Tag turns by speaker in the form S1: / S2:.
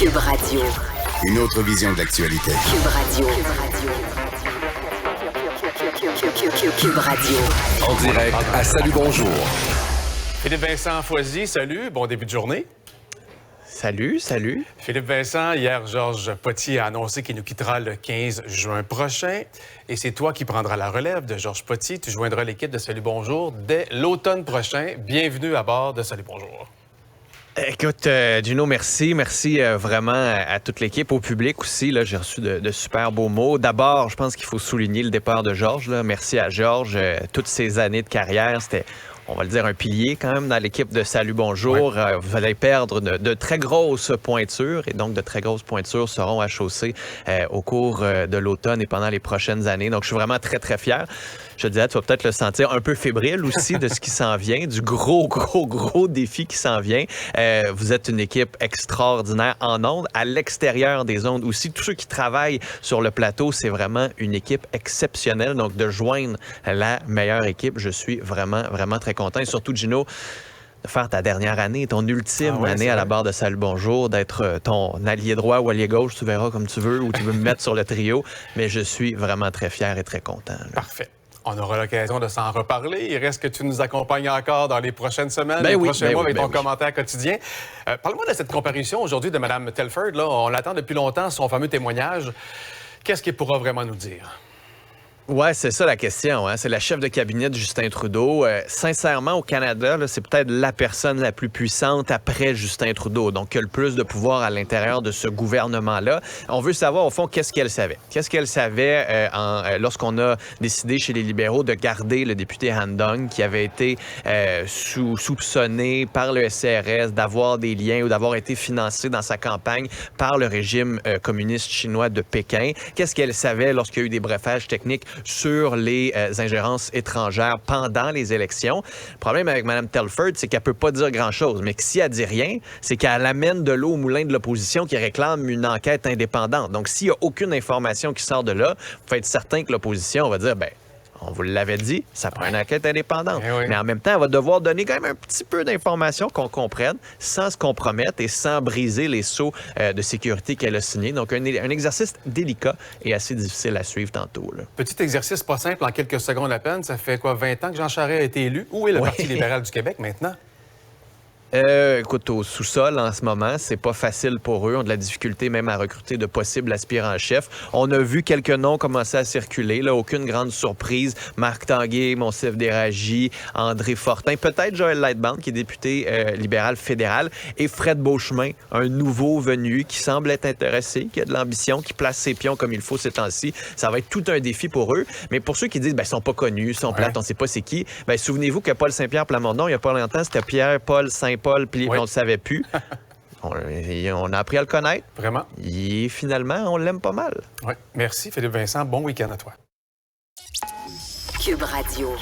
S1: Cube Radio.
S2: Une autre vision de l'actualité.
S1: Cube Radio. Cube Radio.
S3: En direct à Salut Bonjour.
S4: Philippe Vincent Foisy, salut, bon début de journée.
S5: Salut.
S4: Philippe Vincent, hier, Georges Potier a annoncé qu'il nous quittera le 15 juin prochain. Et c'est toi qui prendras la relève de Georges Potier. Tu joindras l'équipe de Salut Bonjour dès l'automne prochain. Bienvenue à bord de Salut Bonjour.
S5: Écoute, Gino, merci. Merci vraiment à toute l'équipe, au public aussi. Là, j'ai reçu de super beaux mots. D'abord, je pense qu'il faut souligner le départ de Georges. Là. Merci à Georges. Toutes ces années de carrière, c'était, on va le dire, un pilier quand même dans l'équipe de Salut Bonjour. Ouais. Vous allez perdre de très grosses pointures et donc de très grosses pointures seront achossées au cours de l'automne et pendant les prochaines années. Donc, je suis vraiment très, très fier. Je te disais, tu vas peut-être le sentir un peu fébrile aussi de ce qui s'en vient, du gros défi qui s'en vient. Vous êtes une équipe extraordinaire en ondes, à l'extérieur des ondes aussi. Tous ceux qui travaillent sur le plateau, c'est vraiment une équipe exceptionnelle. Donc, de joindre la meilleure équipe, je suis vraiment, vraiment très content. Et surtout, Gino, de faire ta dernière année, ton ultime année à la barre de Salut Bonjour, d'être ton allié droit ou allié gauche, tu verras comme tu veux, ou tu veux me mettre sur le trio. Mais je suis vraiment très fier et très content. Là.
S4: Parfait. On aura l'occasion de s'en reparler. Il reste que tu nous accompagnes encore dans les prochaines semaines, les prochains mois avec ton commentaire quotidien. Parle-moi de cette comparution aujourd'hui de Mme Telford. Là. On l'attend depuis longtemps, son fameux témoignage. Qu'est-ce qu'elle pourra vraiment nous dire?
S5: Oui, c'est ça la question. Hein? C'est la chef de cabinet de Justin Trudeau. Sincèrement, au Canada, là, c'est peut-être la personne la plus puissante après Justin Trudeau, donc qui a le plus de pouvoir à l'intérieur de ce gouvernement-là. On veut savoir, au fond, qu'est-ce qu'elle savait. Qu'est-ce qu'elle savait lorsqu'on a décidé chez les libéraux de garder le député Han Dong, qui avait été soupçonné par le SCRS d'avoir des liens ou d'avoir été financé dans sa campagne par le régime communiste chinois de Pékin. Qu'est-ce qu'elle savait lorsqu'il y a eu des breffages techniques sur les ingérences étrangères pendant les élections. Le problème avec Mme Telford, c'est qu'elle peut pas dire grand-chose, mais que si elle dit rien, c'est qu'elle amène de l'eau au moulin de l'opposition qui réclame une enquête indépendante. Donc, s'il y a aucune information qui sort de là, vous pouvez être certain que l'opposition va dire, on vous l'avait dit, ça prend une enquête indépendante. Mais en même temps, elle va devoir donner quand même un petit peu d'informations qu'on comprenne sans se compromettre et sans briser les sceaux de sécurité qu'elle a signés. Donc, un exercice délicat et assez difficile à suivre tantôt. Là.
S4: Petit exercice pas simple en quelques secondes à peine. Ça fait 20 ans que Jean Charest a été élu? Où est le Parti libéral du Québec maintenant?
S5: Écoute, au sous-sol en ce moment, c'est pas facile pour eux. On a de la difficulté même à recruter de possibles aspirants-chefs. On a vu quelques noms commencer à circuler. Là, aucune grande surprise. Marc Tanguay, Monsef Déragi, André Fortin, peut-être Joël Lightbound, qui est député libéral fédéral, et Fred Beauchemin, un nouveau venu qui semble être intéressé, qui a de l'ambition, qui place ses pions comme il faut ces temps-ci. Ça va être tout un défi pour eux. Mais pour ceux qui disent, ils sont pas connus, ils sont plates, on sait pas c'est qui, souvenez-vous que Paul Saint-Pierre Plamondon, il y a pas longtemps, c'était Pierre-Paul Saint-Paul, puis on ne le savait plus. On a appris à le connaître.
S4: Vraiment.
S5: Et finalement, on l'aime pas mal.
S4: Oui. Merci, Philippe Vincent. Bon week-end à toi.
S1: Cube Radio.